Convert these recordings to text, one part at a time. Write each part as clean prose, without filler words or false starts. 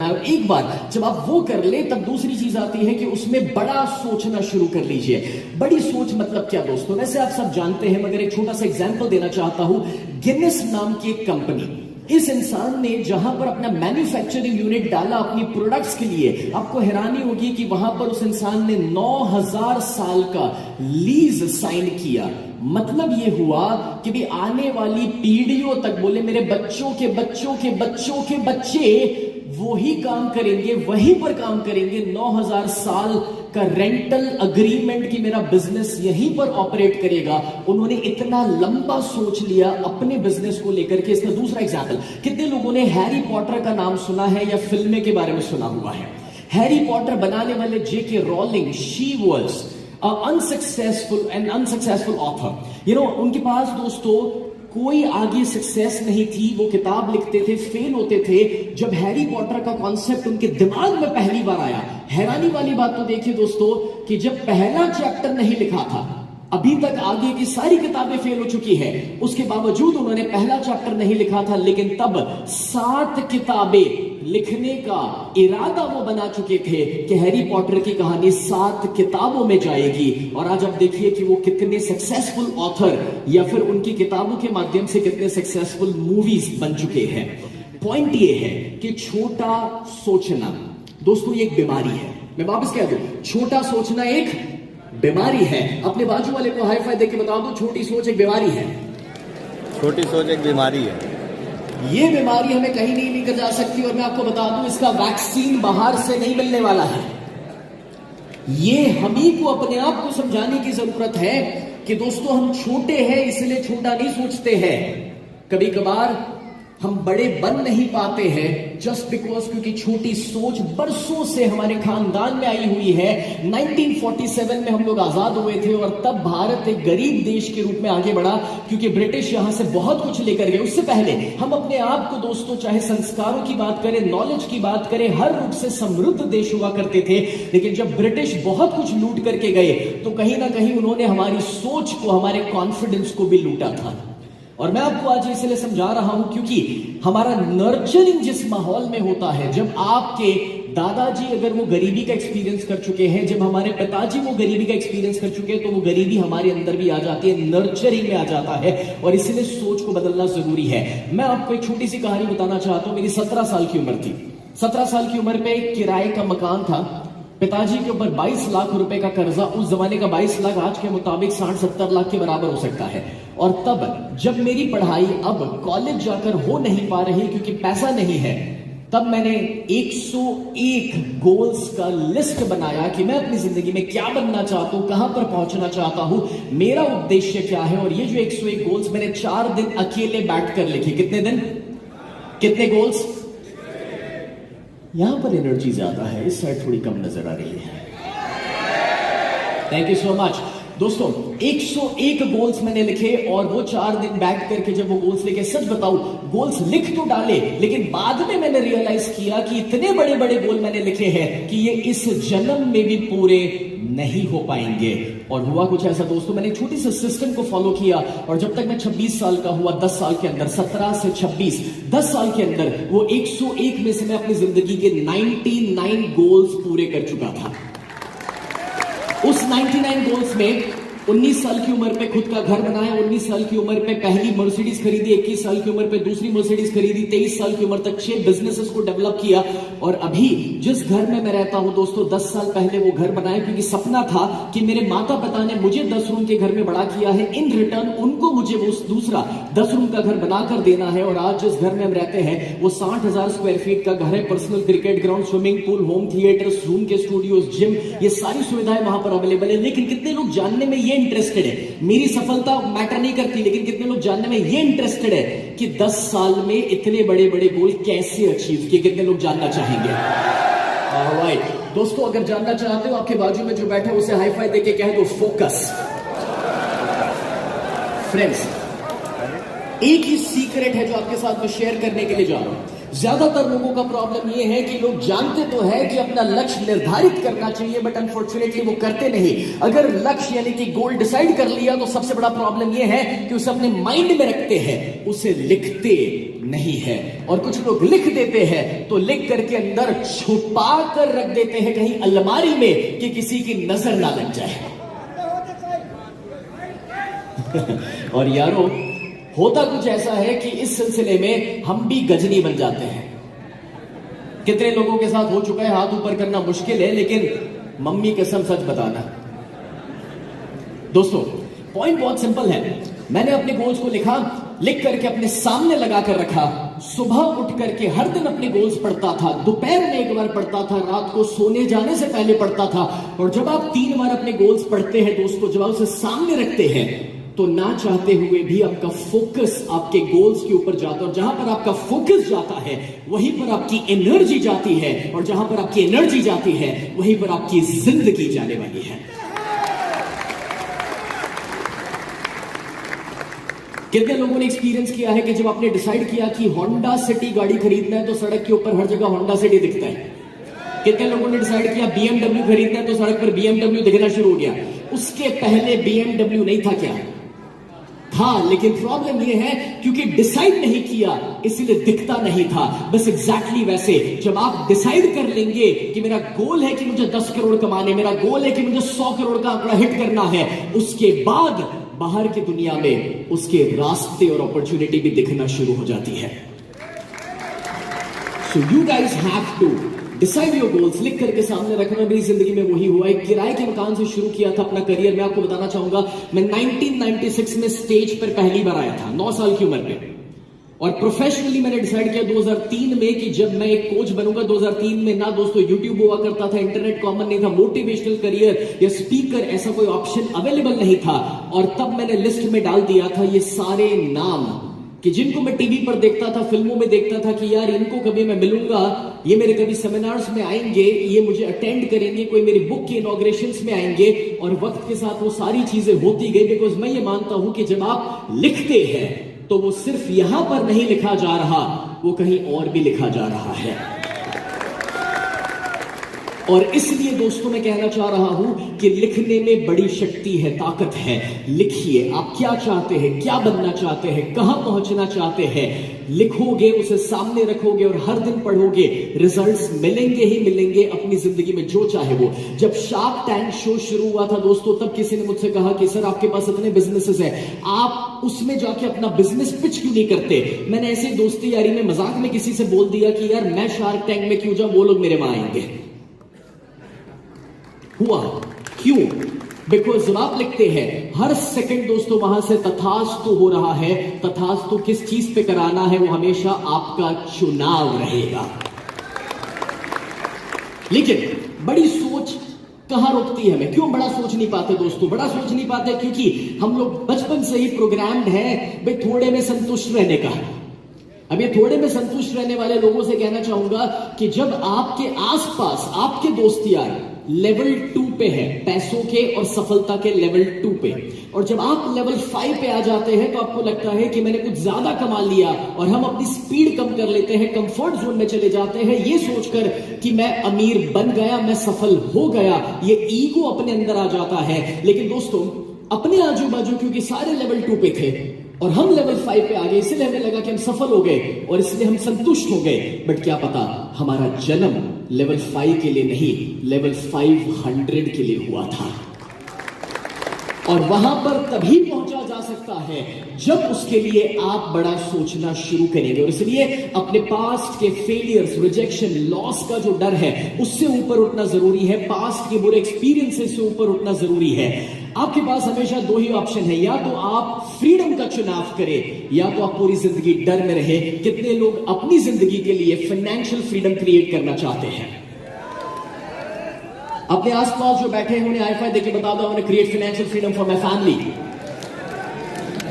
एक बार जब आप वो कर ले तब दूसरी चीज आती है कि उसमें बड़ा सोचना शुरू कर लीजिए। बड़ी सोच मतलब क्या दोस्तों, वैसे आप सब जानते हैं मगर एक छोटा सा एग्जांपल देना चाहता हूं। गिनेस नाम की एक कंपनी, इस इंसान ने जहां पर अपना मैन्युफैक्चरिंग यूनिट डाला अपनी प्रोडक्ट्स के लिए, आपको हैरानी होगी कि वहां पर उस इंसान ने 9000 साल का लीज साइन किया। मतलब ये हुआ कि भी आने वाली पीढ़ियों तक, बोले मेरे बच्चों के बच्चों के बच्चों के बच्चे वही काम करेंगे, वहीं पर काम करेंगे। 9000 साल का रेंटल अग्रीमेंट की मेरा बिजनेस यहीं पर ऑपरेट करेगा। उन्होंने इतना लंबा सोच लिया अपने बिजनेस को लेकर के। इसका दूसरा एग्जांपल, कितने लोगों ने हैरी पॉटर का नाम सुना है या फिल्में के बारे में सुना हुआ है? हैरी पॉटर बनाने वाले JK Rowling, she was unsuccessful author. उनके पास दोस्तों कोई आगे सक्सेस नहीं थी। वो किताब लिखते थे, फेल होते थे। जब हैरी पॉटर का कॉन्सेप्ट उनके दिमाग में पहली बार आया, हैरानी वाली बात तो देखिए दोस्तों कि जब पहला चैप्टर नहीं लिखा था, अभी तक आगे की सारी किताबें फेल हो चुकी है, उसके बावजूद उन्होंने पहला चैप्टर नहीं लिखा था, लेकिन तब 7 किताबें लिखने का इरादा वो बना चुके थे कि हैरी पॉटर की कहानी 7 किताबों में जाएगी। और आज आप देखिए कि वो कितने सक्सेसफुल ऑथर या फिर उनकी किताबों के माध्यम से कितने सक्सेसफुल मूवीज बन चुके हैं। पॉइंट ये है कि छोटा सोचना दोस्तों ये एक बीमारी है। मैं वापस कह दूं, छोटा सोचना एक बीमारी है। अपने बाजू वाले को हाई फाई देके बता दो, छोटी सोच एक बीमारी है। छोटी सोच एक बीमारी है। ये बीमारी हमें कहीं नहीं लेकर जा सकती। और मैं आपको बता दूं, इसका वैक्सीन बाहर से नहीं मिलने वाला है। ये हम ही को अपने आप को समझाने की जरूरत है कि दोस्तों हम छोटे हैं इसलिए छोटा नहीं सोचते हैं। कभी कभार हम बड़े बन नहीं पाते हैं जस्ट बिकॉज क्योंकि छोटी सोच बरसों से हमारे खानदान में आई हुई है। 1947 में हम लोग आजाद हुए थे और तब भारत एक गरीब देश के रूप में आगे बढ़ा क्योंकि ब्रिटिश यहां से बहुत कुछ लेकर गए। उससे पहले हम अपने आप को दोस्तों चाहे संस्कारों की बात करें, नॉलेज की बात करें, हर रूप से समृद्ध देश हुआ करते थे। लेकिन जब ब्रिटिश बहुत कुछ लूट करके गए तो कहीं ना कहीं उन्होंने हमारी सोच को, हमारे कॉन्फिडेंस को भी लूटा था। और मैं आपको आज इसलिए समझा रहा हूं क्योंकि हमारा नर्चरिंग जिस माहौल में होता है, जब आपके दादाजी अगर वो गरीबी का एक्सपीरियंस कर चुके हैं, जब हमारे पिताजी वो गरीबी का एक्सपीरियंस कर चुके हैं, तो वो गरीबी हमारे अंदर भी आ जाती है, नर्चरिंग में आ जाता है। और इसलिए सोच को बदलना जरूरी है। मैं आपको एक छोटी सी कहानी बताना चाहता हूं। मेरी 17 साल की उम्र थी। 17 साल की उम्र पे एक किराए का मकान था। पिताजी के ऊपर 22 लाख रुपए का कर्जा। उस जमाने का 22 लाख आज के मुताबिक 60-70 लाख के बराबर हो सकता है। और तब जब मेरी पढ़ाई अब कॉलेज जाकर हो नहीं पा रही क्योंकि पैसा नहीं है, तब मैंने 101 गोल्स का लिस्ट बनाया कि मैं अपनी जिंदगी में क्या बनना चाहता हूं, कहां पर पहुंचना चाहता हूं, मेरा उद्देश्य क्या है। और ये जो 101 गोल्स मैंने 4 दिन अकेले बैठकर लिखे। कितने दिन, कितने गोल्स? यहां पर एनर्जी ज्यादा है, इस साइड थोड़ी कम नजर आ रही है। थैंक यू सो मच दोस्तों। 101 गोल्स मैंने लिखे और वो 4 दिन बैठ करके जब वो गोल्स लिखे, सच बताऊं गोल्स लिख तो डाले, लेकिन बाद में मैंने रियलाइज किया कि इतने बड़े बड़े गोल मैंने लिखे हैं कि ये इस जन्म में भी पूरे नहीं हो पाएंगे। और हुआ कुछ ऐसा दोस्तों, मैंने छोटी सी सिस्टम को फॉलो किया और जब तक मैं 26 साल का हुआ, 10 साल के अंदर, 17 से 26, 10 साल के अंदर वो 101 में से मैं अपनी जिंदगी के 99 गोल्स पूरे कर चुका था। उस 99 गोल्स में 19 साल की उम्र पे खुद का घर बनाया, 19 साल की उम्र पे पहली मर्सिडीज खरीदी, 21 साल की उम्र पे दूसरी मर्सिडीज खरीदी, 23 साल की उम्र तक 6 बिजनेसेस को डेवलप किया। और अभी जिस घर में मैं रहता हूं दोस्तों, 10 साल पहले वो घर बनाया क्योंकि सपना था कि मेरे माता पिता ने मुझे 10 रूम के घर में बड़ा किया है, इन रिटर्न उनको मुझे वो दूसरा 10 रूम का घर बनाकर देना है। और आज जिस घर में हम रहते हैं वो 60,000 स्क्वायर फीट का घर है। Personal cricket ground, swimming pool, home theatre, room के स्टूडियोज, जिम, ये सारी सुविधाएं वहां पर अवेलेबल है। लेकिन कितने लोग जानने में इंटरेस्टेड है, मेरी सफलता मैटर नहीं करती, लेकिन कितने लोग जानने में ये इंटरेस्टेड है कि 10 साल में इतने बड़े बड़े गोल कैसे अचीव किए? कितने लोग जानना चाहेंगे? ऑलराइट दोस्तों, अगर जानना चाहते हो, आपके बाजू में जो बैठा है उसे हाई फाई देके कह दो फोकस। फ्रेंड्स, एक ही सीक्रेट है जो आपके साथ में शेयर करने के लिए जा रहा हूं। ज्यादातर लोगों का प्रॉब्लम ये है कि लोग जानते तो है कि अपना लक्ष्य निर्धारित करना चाहिए, बट अनफॉर्चुनेटली वो करते नहीं। अगर लक्ष्य यानी कि गोल डिसाइड कर लिया तो सबसे बड़ा प्रॉब्लम ये है कि उसे अपने माइंड में रखते हैं, उसे लिखते नहीं है। और कुछ लोग लिख देते हैं तो लिख करके अंदर छुपा कर रख देते हैं कहीं अलमारी में कि किसी की नजर ना लग जाए। और यारो, होता कुछ ऐसा है कि इस सिलसिले में हम भी गजनी बन जाते हैं। कितने लोगों के साथ हो चुका है, हाथ ऊपर करना मुश्किल है, लेकिन मम्मी कसम सच बताना। दोस्तों, पॉइंट बहुत सिंपल है। मैंने अपने गोल्स को लिख करके अपने सामने लगा कर रखा। सुबह उठ करके हर दिन अपने गोल्स पढ़ता था, दोपहर में एक बार पढ़ता था, रात को सोने जाने से पहले पढ़ता था। और जब आप 3 बार अपने गोल्स पढ़ते हैं दोस्तों, जब आप उसे सामने रखते हैं तो ना चाहते हुए भी आपका फोकस आपके गोल्स के ऊपर जाता है। और जहां पर आपका फोकस जाता है वहीं पर आपकी एनर्जी जाती है, और जहां पर आपकी एनर्जी जाती है वहीं पर आपकी जिंदगी जाने वाली है। कितने लोगों ने एक्सपीरियंस किया है कि जब आपने डिसाइड किया कि होंडा सिटी गाड़ी खरीदना है तो सड़क के ऊपर हर जगह होंडा सिटी दिखता है। कितने लोगों ने डिसाइड किया BMW खरीदना है तो सड़क पर BMW दिखना शुरू हो गया। उसके पहले BMW नहीं था, क्या था? लेकिन प्रॉब्लम यह है क्योंकि डिसाइड नहीं किया इसलिए दिखता नहीं था। बस एग्जैक्टली वैसे जब आप डिसाइड कर लेंगे कि मेरा गोल है कि मुझे 10 करोड़ कमाने, मेरा गोल है कि मुझे 100 करोड़ का आंकड़ा हिट करना है, उसके बाद बाहर की दुनिया में उसके रास्ते और अपॉर्चुनिटी भी दिखना शुरू हो जाती है। So you guys have to decide your goals. लिख करके सामने रखना। मेरी जिंदगी में वही हुआ। एक किराए के मकान से शुरू किया था अपना करियर। मैं आपको बताना चाहूंगा, मैं 1996 में स्टेज पर पहली बार आया था, 9 साल की उम्र में। और प्रोफेशनली मैंने डिसाइड किया 2003 में कि जब मैं एक कोच बनूंगा। 2003 में ना दोस्तों यूट्यूब हुआ करता था, इंटरनेट कॉमन नहीं था, मोटिवेशनल करियर या स्पीकर ऐसा कोई ऑप्शन अवेलेबल नहीं था। और तब मैंने लिस्ट में डाल दिया था ये सारे नाम कि जिनको मैं टीवी पर देखता था, फिल्मों में देखता था कि यार इनको कभी मैं मिलूंगा, ये मेरे कभी सेमिनार्स में आएंगे, ये मुझे अटेंड करेंगे, कोई मेरी बुक के इनॉग्रेशंस में आएंगे। और वक्त के साथ वो सारी चीजें होती गई। बिकॉज मैं ये मानता हूं कि जब आप लिखते हैं तो वो सिर्फ यहां पर नहीं लिखा जा रहा, वो कहीं और भी लिखा जा रहा है। और इसलिए दोस्तों मैं कहना चाह रहा हूं कि लिखने में बड़ी शक्ति है, ताकत है। लिखिए, आप क्या चाहते हैं, क्या बनना चाहते हैं, कहां पहुंचना चाहते हैं, लिखोगे, उसे सामने रखोगे और हर दिन पढ़ोगे, रिजल्ट्स मिलेंगे ही मिलेंगे अपनी जिंदगी में, जो चाहे वो। जब शार्क टैंक शो शुरू हुआ था दोस्तों, तब किसी ने मुझसे कहा कि सर आपके पास इतने बिजनेसेस हैं, आप उसमें जाके अपना बिजनेस पिच क्यों नहीं करते? मैंने ऐसे दोस्ती यारी में मजाक में किसी से बोल दिया कि यार मैं शार्क टैंक में क्यों जाऊं, वो लोग मेरे वहां आएंगे। हुआ क्यों? बिकॉज जब आप लिखते हैं हर सेकंड दोस्तों वहां से तथास्तु हो रहा है। तथास्तु किस चीज पे कराना है वो हमेशा आपका चुनाव रहेगा। लेकिन बड़ी सोच कहां रोकती है हमें? क्यों बड़ा सोच नहीं पाते दोस्तों? बड़ा सोच नहीं पाते क्योंकि हम लोग बचपन से ही प्रोग्राम्ड है भाई थोड़े में संतुष्ट रहने का। अब ये थोड़े में संतुष्ट रहने वाले लोगों से कहना चाहूंगा कि जब आपके आसपास आपके दोस्त यार लेवल 2 पे है, पैसों के और सफलता के लेवल 2 पे, और जब आप लेवल 5 पे आ जाते हैं तो आपको लगता है कि मैंने कुछ ज्यादा कमा लिया, और हम अपनी स्पीड कम कर लेते हैं, कंफर्ट जोन में चले जाते हैं ये सोचकर कि मैं अमीर बन गया, मैं सफल हो गया। ये ईगो अपने अंदर आ जाता है। लेकिन दोस्तों अपने आजू बाजू क्योंकि सारे लेवल 2 पे थे और हम लेवल 5 पे आ गए, इसलिए हमें लगा कि हम सफल हो गए और इसलिए हम संतुष्ट हो गए। बट क्या पता हमारा जन्म लेवल 5 के लिए नहीं, लेवल 500 के लिए हुआ था। और वहां पर तभी पहुंचा जा सकता है जब उसके लिए आप बड़ा सोचना शुरू करेंगे। और इसलिए अपने पास्ट के फेलियर्स, रिजेक्शन, लॉस का जो डर है उससे ऊपर उठना जरूरी है। पास्ट के बुरे एक्सपीरियंसेस से ऊपर उठना जरूरी है। आपके पास हमेशा 2 ही ऑप्शन है, या तो आप फ्रीडम का चुनाव करें या तो आप पूरी जिंदगी डर में रहे। कितने लोग अपनी जिंदगी के लिए फाइनेंशियल फ्रीडम क्रिएट करना चाहते हैं? अपने आसपास जो बैठे हैं उन्हें हाई-फाई देके बता दो, I create financial freedom for my family.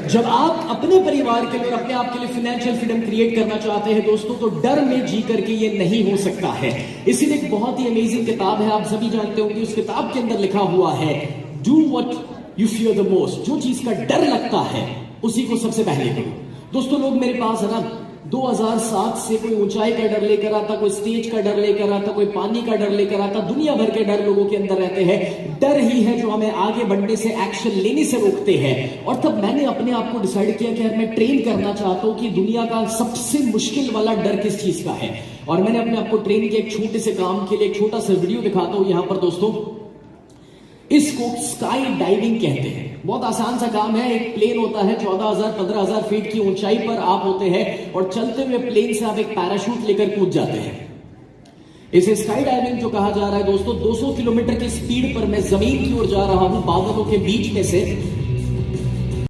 जब आप अपने परिवार के लिए और अपने आप के लिए फाइनेंशियल फ्रीडम क्रिएट करना चाहते हैं दोस्तों, तो डर में जी करके ये नहीं हो सकता है। इसीलिए एक बहुत ही अमेजिंग किताब है, आप सभी जानते होंगे। उस किताब के अंदर लिखा हुआ है do what you fear the most. जो चीज का डर लगता है उसी को सबसे पहले करो। दोस्तों लोग मेरे पास है ना 2007 से कोई ऊंचाई का डर लेकर आता, कोई स्टेज का डर लेकर आता, कोई पानी का डर लेकर आता, दुनिया भर के डर लोगों के अंदर रहते हैं। डर ही है जो हमें आगे बढ़ने से, एक्शन लेने से रोकते हैं। और तब मैंने अपने आप को डिसाइड किया कि यार मैं ट्रेन करना चाहता हूं कि दुनिया का सबसे मुश्किल वाला डर किस चीज का है। और मैंने अपने आप को ट्रेन के एक छोटे से काम के लिए एक छोटा सा वीडियो दिखाता हूं यहां पर दोस्तों। इसको स्काई डाइविंग कहते हैं। बहुत आसान सा काम है। एक प्लेन होता है 14,000 15,000 फीट की ऊंचाई पर आप होते हैं और चलते हुए प्लेन से आप एक पैराशूट लेकर कूद जाते हैं। इसे स्काई डाइविंग जो कहा जा रहा है दोस्तों, 200 किलोमीटर की स्पीड पर मैं जमीन की ओर जा रहा हूं बादलों के बीच में से,